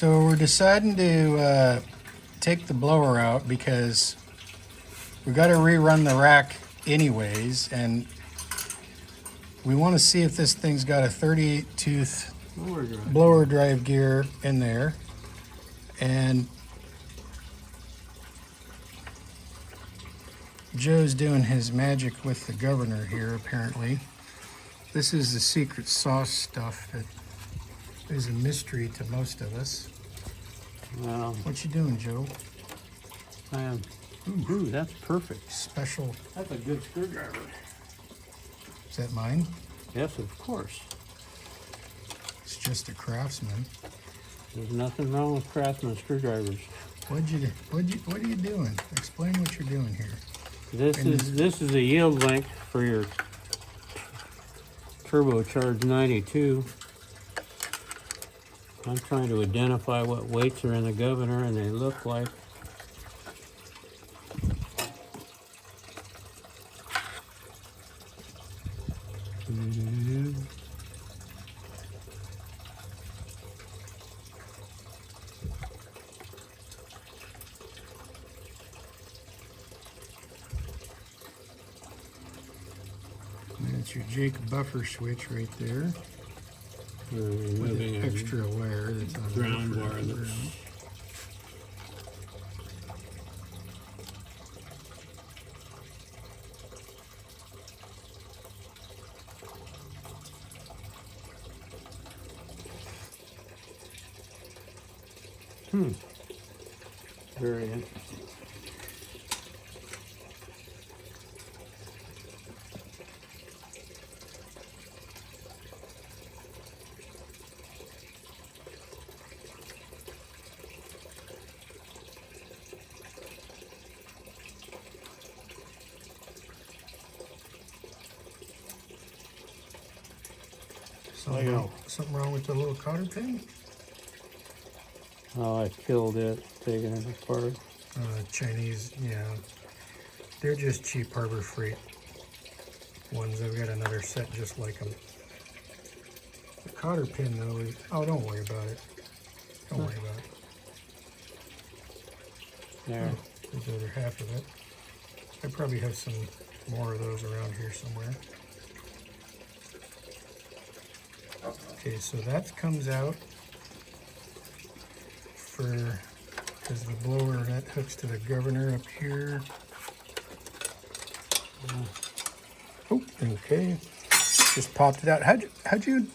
So we're deciding to take the blower out because we got to rerun the rack anyways, and we want to see if this thing's got a 38 tooth blower drive gear in there. And Joe's doing his magic with the governor here, apparently. This is the secret sauce stuff that is a mystery to most of us. Well, what you doing, Joe? I am. Ooh, that's perfect. Special. That's a good screwdriver. Is that mine? Yes, of course. It's just a Craftsman. There's nothing wrong with Craftsman screwdrivers. What are you doing? Explain what you're doing here. This is a yield link for your turbocharged 92. I'm trying to identify what weights are in the governor, and they look like That's your Jake buffer switch right there. removing an extra wire that's on ground the wire. Very interesting. Something wrong with the little cotter pin? Oh, I killed it, taking it apart. Chinese, yeah. They're just cheap Harbor Freight ones. I've got another set just like them. The cotter pin, though, is... Oh, don't worry about it. Don't worry about it. There. There's the other half of it. I probably have some more of those around here somewhere. Okay, so that comes out because the blower, that hooks to the governor up here. Oh, okay. Just popped it out. How'd you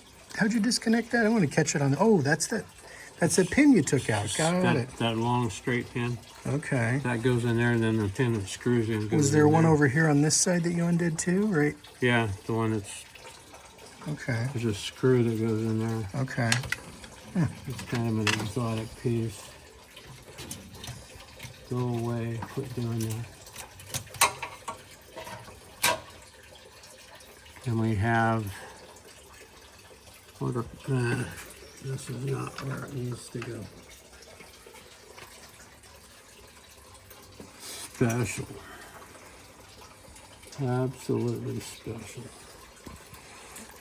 disconnect that? I want to catch it on the, oh, that's the pin you took out. Got it. That long straight pin. Okay. That goes in there, and then the pin that screws in goes Was there in one there. over here on this side that you undid too, right? Yeah, the one that's... Okay. There's a screw that goes in there. Okay. It's kind of an exotic piece. Go away, quit doing that. And we have... this is not where it needs to go. Special. Absolutely special.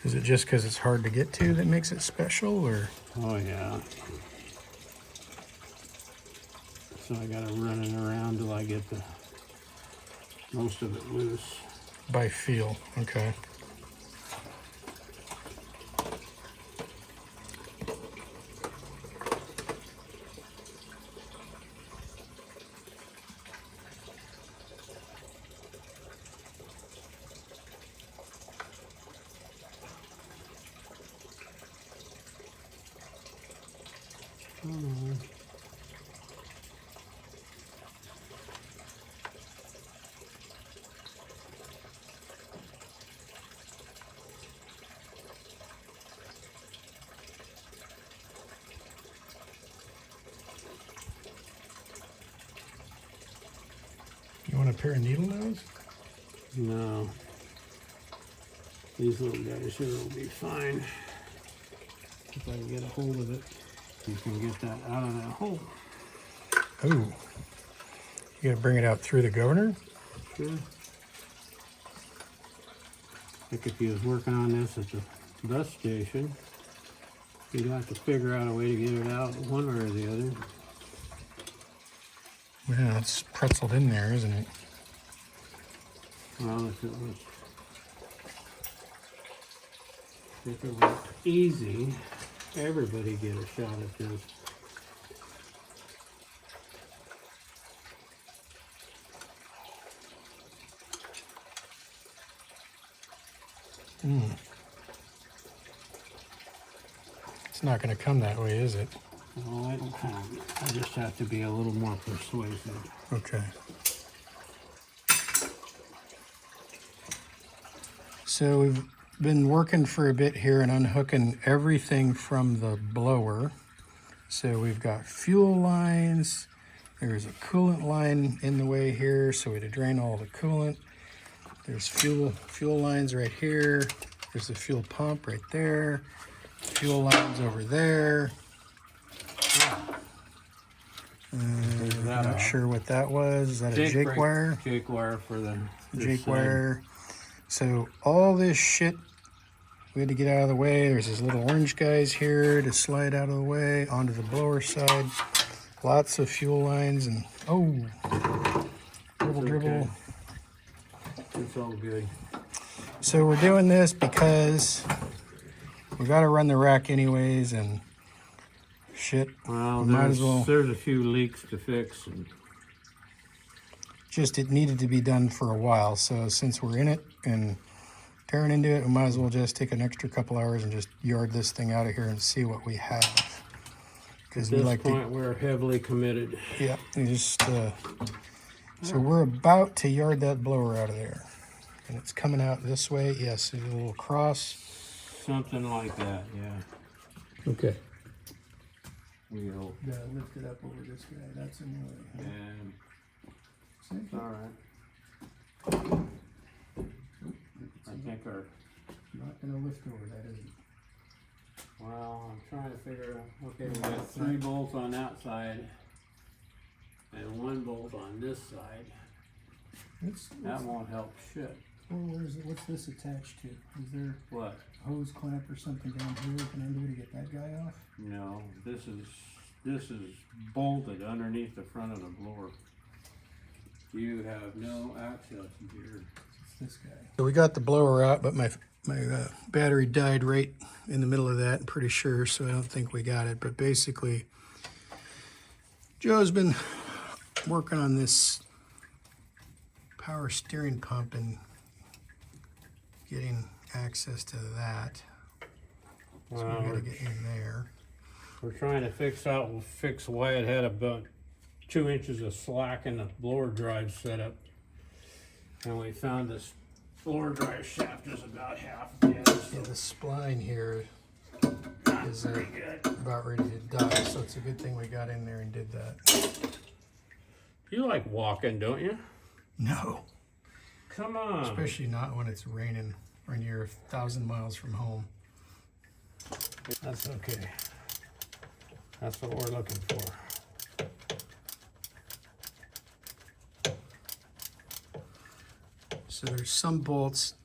Is it just because it's hard to get to that makes it special, or? Oh yeah. So I gotta run it around till I get the most of it loose. By feel, okay. You want a pair of needle nose? No. These little guys here will be fine. If I can get a hold of it, you can get that out of that hole. Oh. You gotta bring it out through the governor? Sure. Like if you was working on this at the bus station, You'd have to figure out a way to get it out one way or the other. Yeah, it's pretzeled in there, isn't it? Well, if it was easy, everybody get a shot at this. It's not going to come that way, is it? No, I don't have it. I just have to be a little more persuasive. Okay. So we've been working for a bit here and unhooking everything from the blower. So we've got fuel lines. There's a coolant line in the way here, so we had to drain all the coolant. There's fuel lines right here. There's the fuel pump right there. Fuel lines over there. Not sure what that was. Is that a Jake wire? Jake wire for the Jake wire. So all this shit we had to get out of the way. There's these little orange guys here to slide out of the way onto the blower side. Lots of fuel lines and dribble. It's all good. So we're doing this because we got to run the rack anyways, and shit. Well, might as well. There's a few leaks to fix. And just it needed to be done for a while. So since we're in it and tearing into it, we might as well just take an extra couple hours and just yard this thing out of here and see what we have. Because we like we're heavily committed. Yeah, we just. So we're about to yard that blower out of there, and it's coming out this way. Yes, there's a little cross. Something like that, yeah. Okay. We'll Gotta lift it up over this guy. That's in the way. And it's all right. I think our. Not gonna lift over that, is it? Well, I'm trying to figure out. Okay, we got 3 bolts on that side, and 1 bolt on this side. That won't help shit. Well, what's this attached to? Is there What? a hose clamp or something down here we can undo to get that guy off? No, this is bolted underneath the front of the blower. You have no access here. It's this guy. So we got the blower out, but my battery died right in the middle of that, I'm pretty sure, so I don't think we got it. But basically, Joe's been working on this power steering pump and getting access to that. So we gotta get in there. We're trying to fix why it had about 2 inches of slack in the blower drive setup. And we found this blower drive shaft is about half dead. Yeah, the spline here is about ready to die, so it's a good thing we got in there and did that. You like walking, don't you? No. Come on. Especially not when it's raining or you're 1,000 miles from home. That's okay. That's what we're looking for. So there's some bolts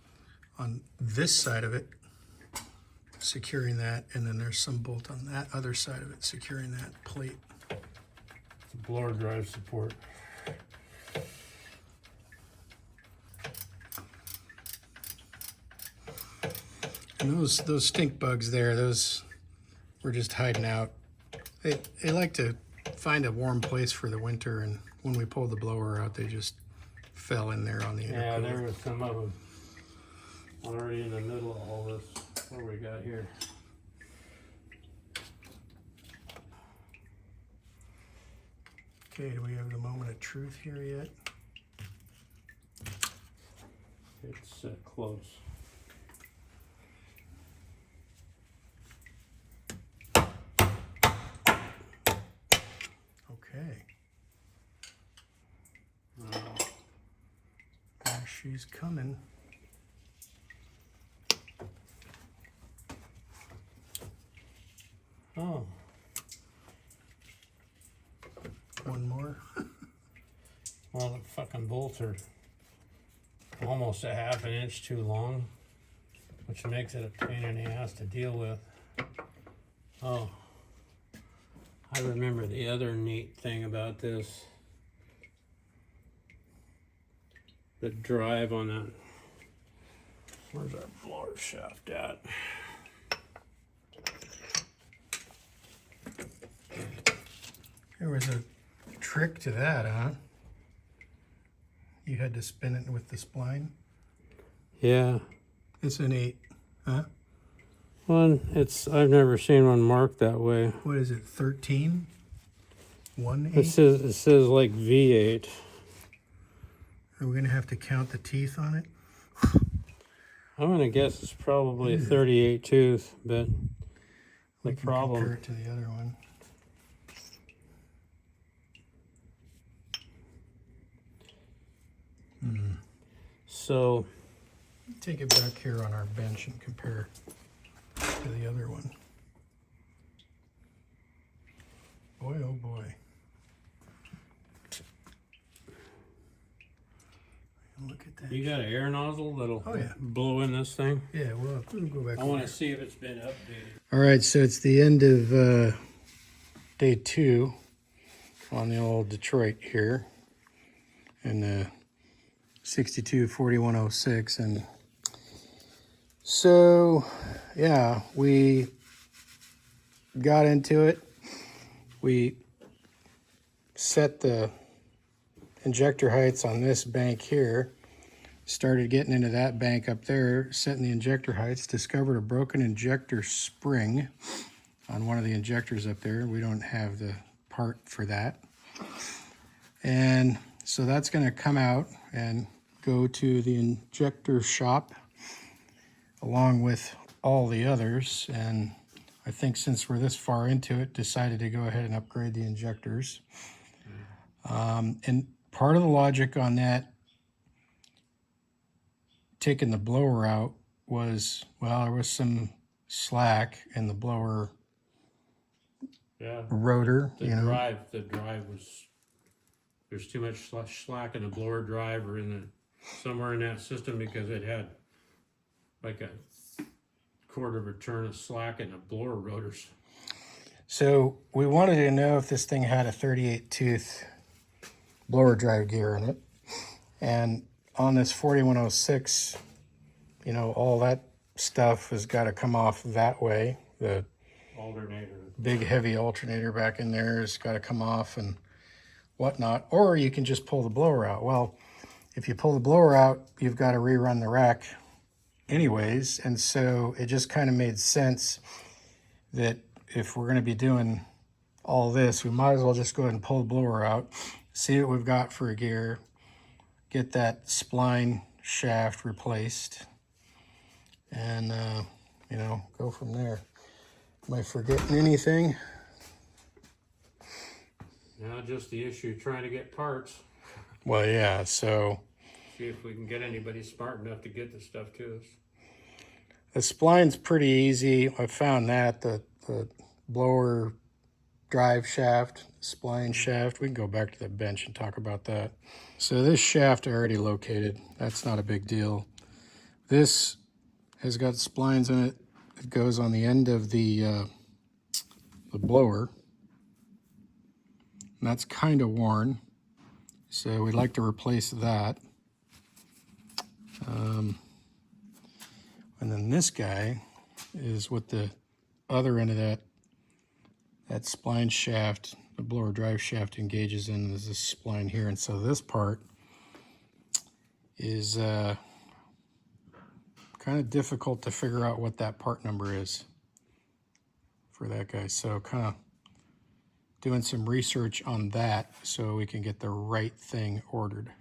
on this side of it securing that, and then there's some bolt on that other side of it securing that plate. It's a blower drive support. And those stink bugs there, those were just hiding out. They like to find a warm place for the winter, and when we pulled the blower out, they just fell in there on the intercooler. Yeah, there was some of them already in the middle of all this. What we got here? Okay, do we have the moment of truth here yet? It's close. Okay. There she's coming. Oh. One more. Well, the fucking bolts are almost a half an inch too long, which makes it a pain in the ass to deal with. Oh, I remember the other neat thing about this. The drive on that. Where's our blower shaft at? There was a trick to that, huh? You had to spin it with the spline. Yeah. It's an 8, huh? Well, I've never seen one marked that way. What is it, 13? 1 8? It says like V8. Are we gonna have to count the teeth on it? I'm gonna guess it's probably a 38 tooth, but We the can problem. compare it to the other one. So Take it back here on our bench and compare to the other one. Boy, oh boy. Look at that. you got an air nozzle that'll Oh, yeah. blow in this thing. Yeah, we'll go back. I want to see if it's been updated. All right, so it's the end of day 2 on the old Detroit here, and 624106, and so yeah, we got into it. We set the injector heights on this bank here, started getting into that bank up there, setting the injector heights, discovered a broken injector spring on one of the injectors up there. We don't have the part for that. And so that's going to come out and go to the injector shop along with all the others. And I think since we're this far into it, decided to go ahead and upgrade the injectors. And part of the logic on that, taking the blower out, was, well, there was some slack in the blower Yeah. rotor. The drive was, there's too much slack in the blower drive or somewhere in that system, because it had like a quarter of a turn of slack in the blower rotors. So we wanted to know if this thing had a 38 tooth blower drive gear in it. And on this 4106, you know, all that stuff has got to come off that way. The Alternator. big heavy alternator back in there has got to come off and whatnot. Or you can just pull the blower out. Well, if you pull the blower out, you've got to rerun the rack anyways. And so it just kind of made sense that if we're going to be doing all this, we might as well just go ahead and pull the blower out, see what we've got for a gear, get that spline shaft replaced, and you know, go from there. Am I forgetting anything? Now just the issue trying to get parts. Well, yeah, so See if we can get anybody smart enough to get this stuff to us. the spline's pretty easy. I found that the blower drive shaft, spline shaft, we can go back to the bench and talk about that. So this shaft I already located. That's not a big deal. This has got splines in it. It goes on the end of the blower. And that's kind of worn. So we'd like to replace that. And then this guy is what the other end of that spline shaft, the blower drive shaft, engages in. There's this spline here. And so this part is kind of difficult to figure out what that part number is for that guy. So kind of doing some research on that so we can get the right thing ordered.